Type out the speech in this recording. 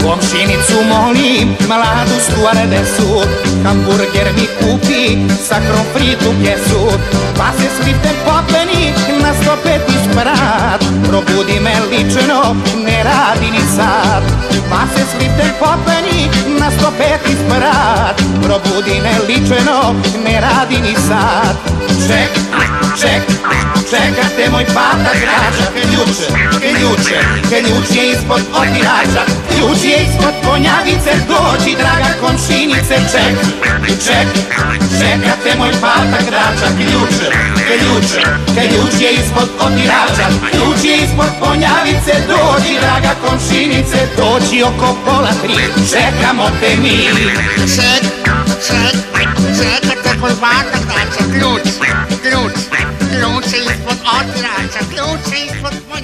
Komšinicu molim, mladu stjuardesu, hamburger mi kupi sa kromfrit u kesu, pa se s liftem popeni na 105 sprat. Probudi me lično, ne radi ni sad. Pa se s liftem popeni na 105 sprat. Probudi me lično, ne radi ni sad. Čekate moj pata grača, ključ je ispod otirača, ključ je ispod konjavice, dođi draga komšinice, čekate moj pata grača, ključ je ispod otirača, ključ je ispod konjavice, dođi draga komšinice, dođi oko pola 3, čekamo te mi. Čekate moj pata grača, ključ